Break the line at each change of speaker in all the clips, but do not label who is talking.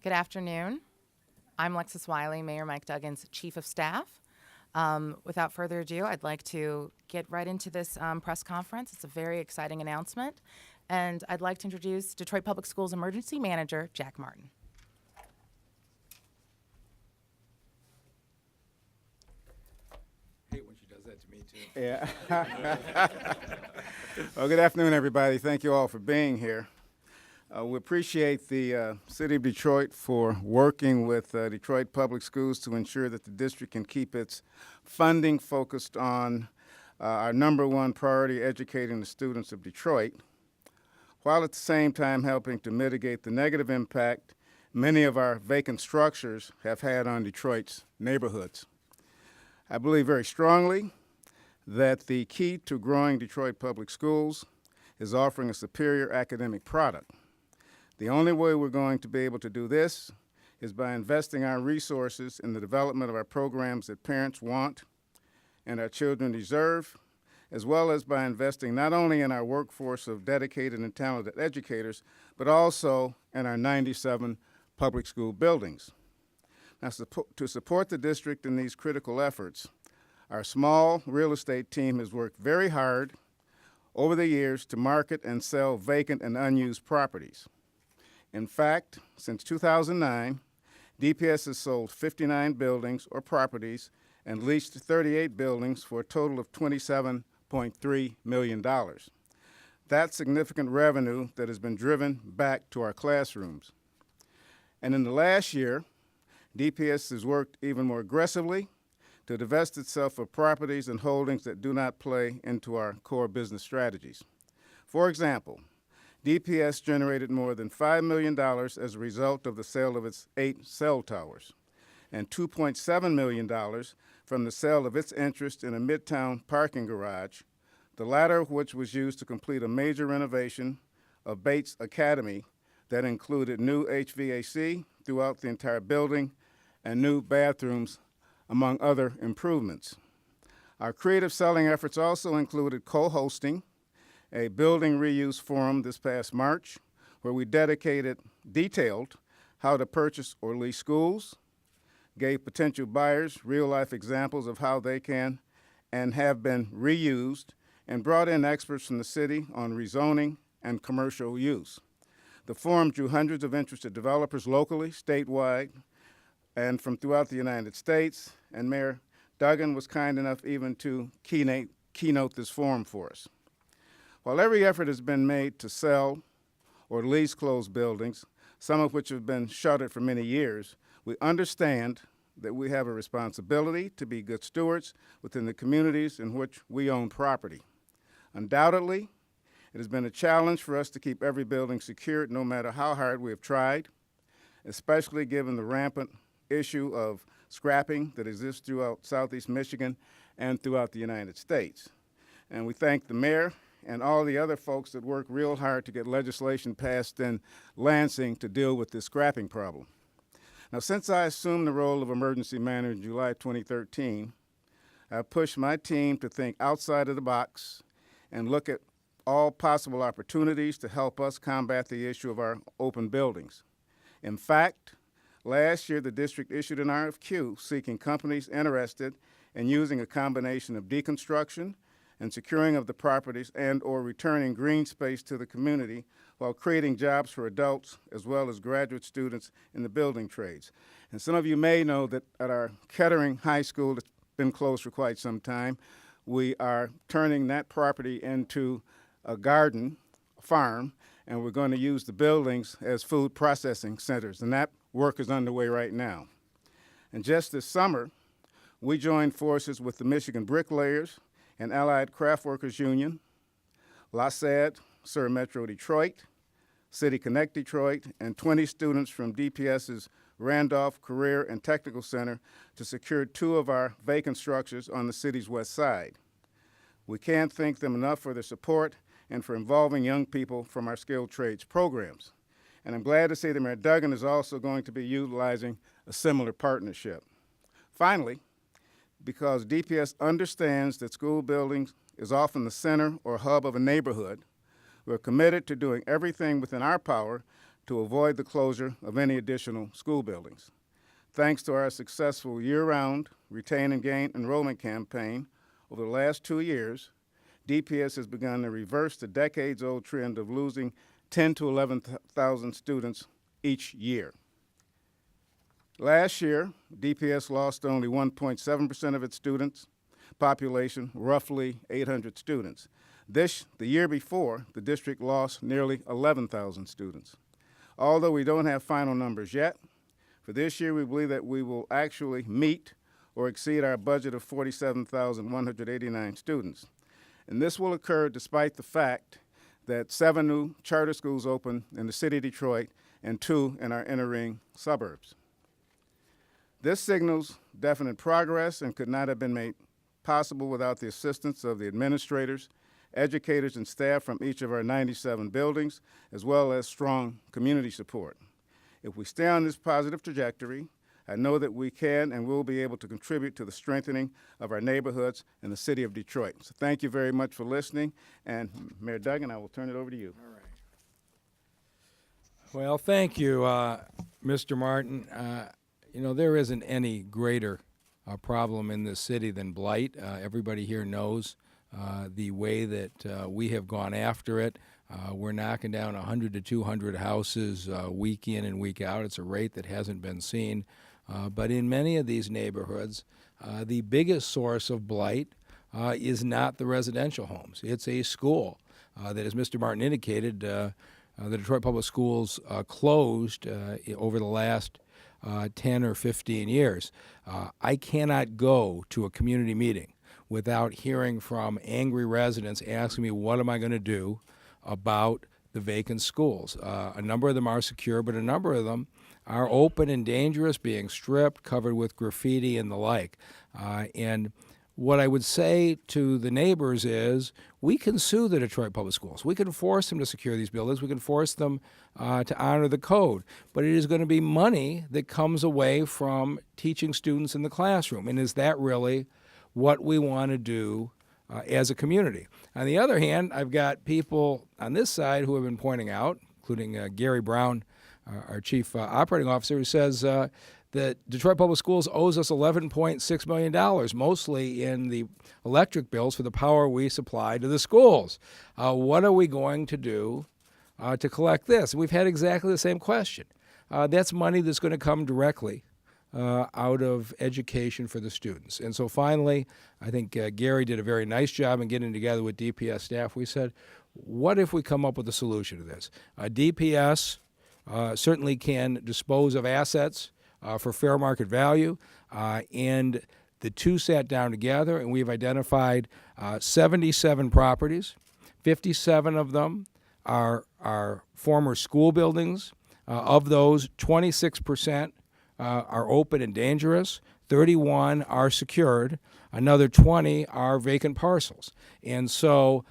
Good afternoon. I'm Lexis Wiley, Mayor Mike Duggan's Chief of Staff. Without further ado, I'd like to get right into this press conference. It's a very exciting announcement. And I'd like to introduce Detroit Public Schools Emergency Manager, Jack Martin.
I hate when she does that to me, too.
Yeah. Well, good afternoon, everybody. Thank you all for being here. We appreciate the City of Detroit for working with Detroit Public Schools to ensure that the district can keep its funding focused on our number one priority, educating the students of Detroit, while at the same time helping to mitigate the negative impact many of our vacant structures have had on Detroit's neighborhoods. I believe very strongly that the key to growing Detroit Public Schools is offering a superior academic product. The only way we're going to be able to do this is by investing our resources in the development of our programs that parents want and our children deserve, as well as by investing not only in our workforce of dedicated and talented educators, but also in our 97 public school buildings. Now, to support the district in these critical efforts, our small real estate team has worked very hard over the years to market and sell vacant and unused properties. In fact, since 2009, DPS has sold 59 buildings or properties and leased 38 buildings for a total of $27.3 million. That's significant revenue that has been driven back to our classrooms. And in the last year, DPS has worked even more aggressively to divest itself of properties and holdings that do not play into our core business strategies. For example, DPS generated more than $5 million as a result of the sale of its 8 cell towers and $2.7 million from the sale of its interest in a Midtown parking garage, the latter of which was used to complete a major renovation of Bates Academy that included new HVAC throughout the entire building and new bathrooms, among other improvements. Our creative selling efforts also included co-hosting a building reuse forum this past March, where we detailed how to purchase or lease schools, gave potential buyers real-life examples of how they can and have been reused, and brought in experts from the city on rezoning and commercial use. The forum drew hundreds of interested developers locally, statewide, and from throughout the United States, and Mayor Duggan was kind enough even to keynote this forum for us. While every effort has been made to sell or lease closed buildings, some of which have been shuttered for many years, we understand that we have a responsibility to be good stewards within the communities in which we own property. Undoubtedly, it has been a challenge for us to keep every building secured no matter how hard we have tried, especially given the rampant issue of scrapping that exists throughout Southeast Michigan and throughout the United States. And we thank the mayor and all the other folks that work real hard to get legislation passed in Lansing to deal with this scrapping problem. Now, since I assumed the role of emergency manager in July 2013, I've pushed my team to think outside of the box and look at all possible opportunities to help us combat the issue of our open buildings. In fact, last year the district issued an RFQ seeking companies interested in using a combination of deconstruction and securing of the properties and or returning green space to the community while creating jobs for adults as well as graduate students in the building trades. And some of you may know that at our Kettering High School, that's been closed for quite some time, we are turning that property into a garden, a farm, and we're going to use the buildings as food processing centers, and that work is underway right now. And just this summer, we joined forces with the Michigan Bricklayers and Allied Craft Workers Union, LaSalle, Sur Metro Detroit, City Connect Detroit, and 20 students from DPS's Randolph Career and Technical Center to secure 2 of our vacant structures on the city's west side. We can't thank them enough for their support and for involving young people from our skilled trades programs. And I'm glad to say that Mayor Duggan is also going to be utilizing a similar partnership. Finally, because DPS understands that school buildings is often the center or hub of a neighborhood, we're committed to doing everything within our power to avoid the closure of any additional school buildings. Thanks to our successful year-round retain and gain enrollment campaign over the last 2 years, DPS has begun to reverse the decades-old trend of losing 10 to 11,000 students each year. Last year, DPS lost only 1.7% of its students population, roughly 800 students. The year before, the district lost nearly 11,000 students. Although we don't have final numbers yet, for this year we believe that we will actually meet or exceed our budget of 47,189 students. And this will occur despite the fact that 7 new charter schools open in the city of Detroit and 2 in our inner ring suburbs. This signals definite progress and could not have been made possible without the assistance of the administrators, educators, and staff from each of our 97 buildings, as well as strong community support. If we stay on this positive trajectory, I know that we can and will be able to contribute to the strengthening of our neighborhoods in the city of Detroit. So thank you very much for listening, and Mayor Duggan, I will turn it over to you.
All right.
Well, thank you, Mr. Martin. You know, there isn't any greater problem in this city than blight. Everybody here knows the way that we have gone after it. We're knocking down 100 to 200 houses week in and week out. It's a rate that hasn't been seen. But in many of these neighborhoods, the biggest source of blight is not the residential homes. It's a school that, as Mr. Martin indicated, the Detroit Public Schools closed over the last 10 or 15 years. I cannot go to a community meeting without hearing from angry residents asking me, what am I going to do about the vacant schools? A number of them are secure, but a number of them are open and dangerous, being stripped, covered with graffiti and the like. And what I would say to the neighbors is, we can sue the Detroit Public Schools. We can force them to secure these buildings. We can force them to honor the code. But it is going to be money that comes away from teaching students in the classroom. And is that really what we want to do as a community? On the other hand, I've got people on this side who have been pointing out, including Gary Brown, our chief operating officer, who says that Detroit Public Schools owes us $11.6 million, mostly in the electric bills for the power we supply to the schools. What are we going to do to collect this? We've had exactly the same question. That's money that's going to come directly out of education for the students. And so finally, I think Gary did a very nice job in getting together with DPS staff. We said, what if we come up with a solution to this? DPS certainly can dispose of assets for fair market value, and the two sat down together, and we've identified 77 properties. 57 of them are former school buildings. Of those, 26% are open and dangerous, 31 are secured, another 20 are vacant parcels. And so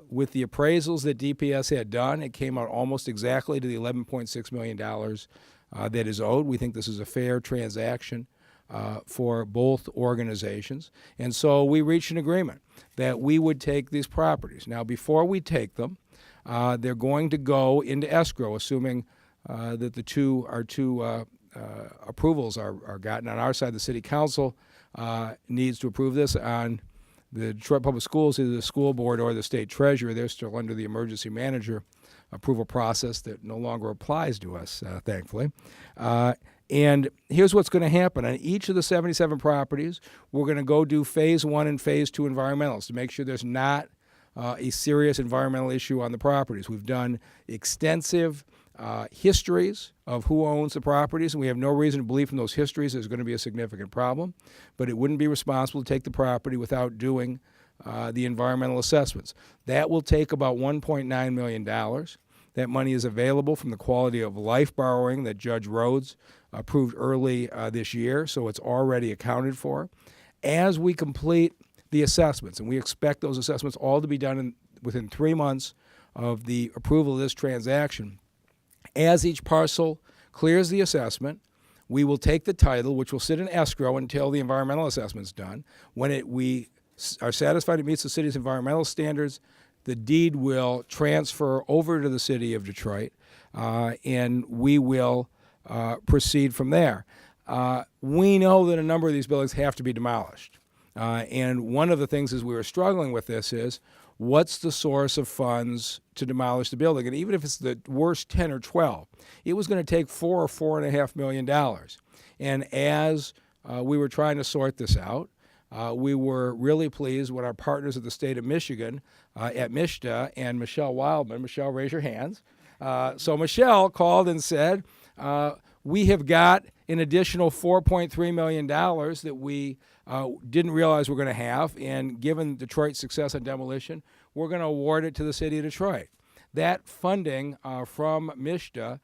with the appraisals that DPS had done, it came out almost exactly to the $11.6 million that is owed. We think this is a fair transaction for both organizations. And so we reached an agreement that we would take these properties. Now, before we take them, they're going to go into escrow, assuming that the two approvals are gotten. On our side, the City Council needs to approve this. On the Detroit Public Schools, either the school board or the state treasurer, they're still under the emergency manager approval process that no longer applies to us, thankfully. And here's what's going to happen. On each of the 77 properties, we're going to go do phase 1 and phase 2 environmentals to make sure there's not a serious environmental issue on the properties. We've done extensive histories of who owns the properties, and we have no reason to believe from those histories there's going to be a significant problem. But it wouldn't be responsible to take the property without doing the environmental assessments. That will take about $1.9 million. That money is available from the quality of life borrowing that Judge Rhodes approved early this year, so it's already accounted for. As we complete the assessments, and we expect those assessments all to be done within 3 months of the approval of this transaction, as each parcel clears the assessment, we will take the title, which will sit in escrow until the environmental assessment's done. When we are satisfied it meets the city's environmental standards, the deed will transfer over to the city of Detroit, and we will proceed from there. We know that a number of these buildings have to be demolished. And one of the things as we were struggling with this is, what's the source of funds to demolish the building? And even if it's the worst 10 or 12, it was going to take $4 or $4.5 million. And as we were trying to sort this out, we were really pleased when our partners at the state of Michigan at MISTA and Michelle Wildman, Michelle, raise your hands. So Michelle called and said, we have got an additional $4.3 million that we didn't realize we're going to have, and given Detroit's success on demolition, we're going to award it to the city of Detroit. That funding from MISTA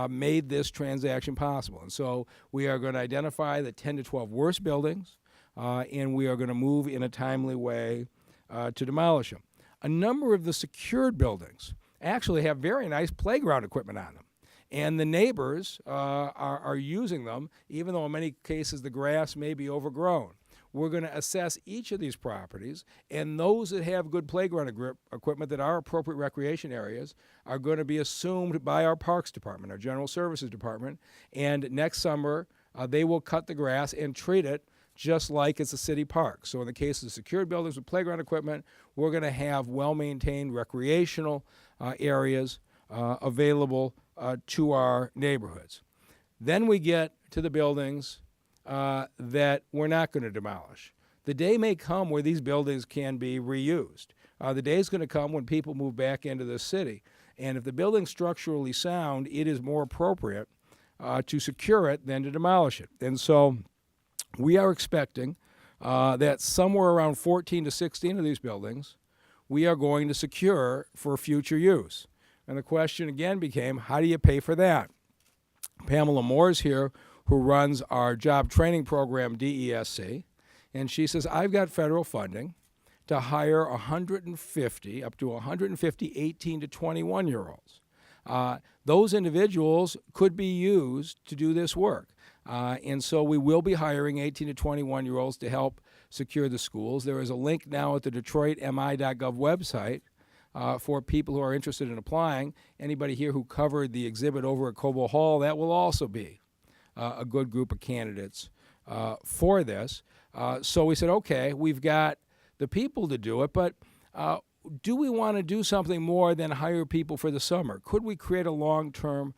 made this transaction possible. And so we are going to identify the 10 to 12 worst buildings, and we are going to move in a timely way to demolish them. A number of the secured buildings actually have very nice playground equipment on them. And the neighbors are using them, even though in many cases the grass may be overgrown. We're going to assess each of these properties, and those that have good playground equipment that are appropriate recreation areas are going to be assumed by our Parks Department, our General Services Department, and next summer they will cut the grass and treat it just like it's a city park. So in the case of secured buildings with playground equipment, we're going to have well-maintained recreational areas available to our neighborhoods. Then we get to the buildings that we're not going to demolish. The day may come where these buildings can be reused. The day is going to come when people move back into the city. And if the building's structurally sound, it is more appropriate to secure it than to demolish it. And so we are expecting that somewhere around 14 to 16 of these buildings we are going to secure for future use. And the question again became, how do you pay for that? Pamela Moore's here, who runs our job training program, DESC, and she says, I've got federal funding to hire 150, up to 150 18 to 21-year-olds. Those individuals could be used to do this work. And so we will be hiring 18 to 21-year-olds to help secure the schools. There is a link now at the DetroitMI.gov website for people who are interested in applying. Anybody here who covered the exhibit over at Cobo Hall, that will also be a good group of candidates for this. So we said, okay, we've got the people to do it, but do we want to do something more than hire people for the summer? Could we create a long-term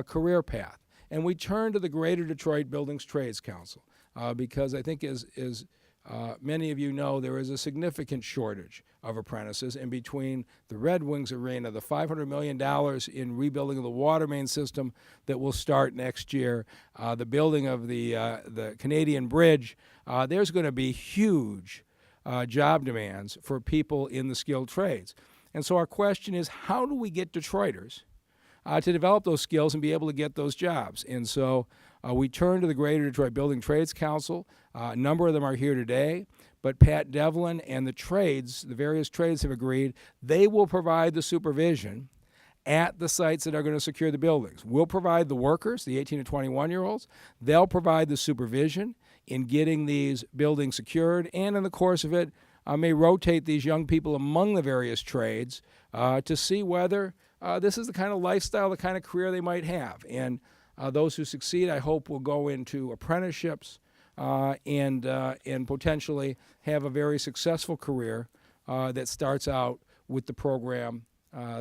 career path? And we turned to the Greater Detroit Buildings Trades Council because I think as many of you know, there is a significant shortage of apprentices, and between the Red Wings Arena, the $500 million in rebuilding of the water main system that will start next year, the building of the Canadian Bridge, there's going to be huge job demands for people in the skilled trades. And so our question is, how do we get Detroiters to develop those skills and be able to get those jobs? And so we turn to the Greater Detroit Building Trades Council. A number of them are here today, but Pat Devlin and the trades, the various trades have agreed, they will provide the supervision at the sites that are going to secure the buildings. We'll provide the workers, the 18 to 21-year-olds. They'll provide the supervision in getting these buildings secured, and in the course of it, may rotate these young people among the various trades to see whether this is the kind of lifestyle, the kind of career they might have. And those who succeed, I hope, will go into apprenticeships and potentially have a very successful career that starts out with the program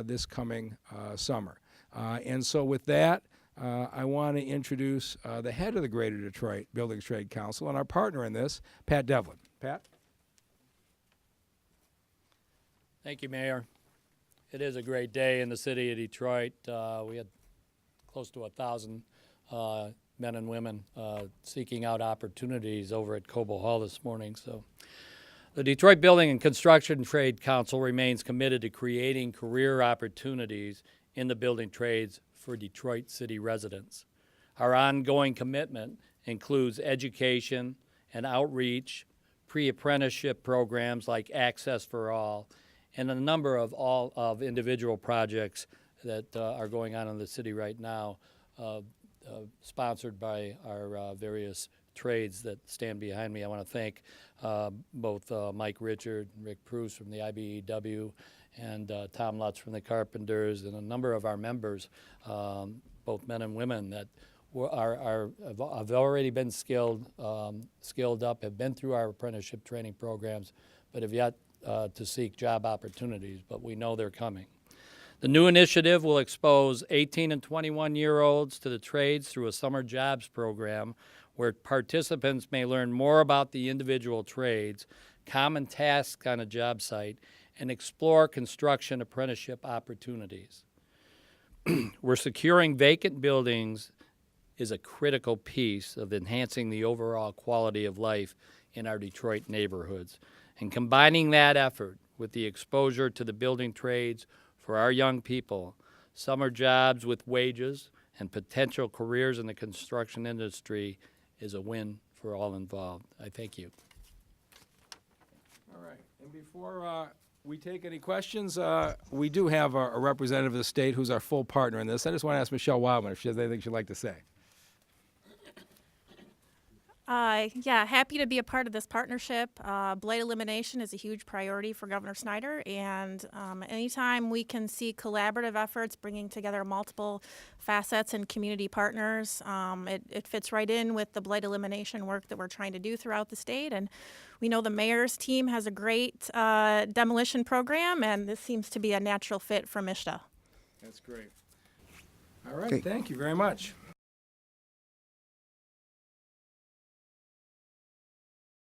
this coming summer. And so with that, I want to introduce the head of the Greater Detroit Buildings Trade Council and our partner in this, Pat Devlin. Pat?
Thank you, Mayor. It is a great day in the city of Detroit. We had close to 1,000 men and women seeking out opportunities over at Cobo Hall this morning. So, the Detroit Building and Construction Trade Council remains committed to creating career opportunities in the building trades for Detroit city residents. Our ongoing commitment includes education and outreach, pre-apprenticeship programs like Access for All, and a number of individual projects that are going on in the city right now, sponsored by our various trades that stand behind me. I want to thank both Mike Richard and Rick Pruce from the IBEW and Tom Lutz from the Carpenters, and a number of our members, both men and women, that have already been skilled up, have been through our apprenticeship training programs, but have yet to seek job opportunities, but we know they're coming. The new initiative will expose 18 and 21-year-olds to the trades through a summer jobs program where participants may learn more about the individual trades, common tasks on a job site, and explore construction apprenticeship opportunities. We're securing vacant buildings is a critical piece of enhancing the overall quality of life in our Detroit neighborhoods. And combining that effort with the exposure to the building trades for our young people, summer jobs with wages, and potential careers in the construction industry is a win for all involved. I thank you.
All right. And before we take any questions, we do have a representative of the state who's our full partner in this. I just want to ask Michelle Wildman if she has anything she'd like to say.
Yeah, happy to be a part of this partnership. Blight elimination is a huge priority for Governor Snyder, and anytime we can see collaborative efforts bringing together multiple facets and community partners, it fits right in with the blight elimination work that we're trying to do throughout the state. And we know the mayor's team has a great demolition program, and this seems to be a natural fit for MISTA.
That's great. All right.
Okay.
Thank you very much.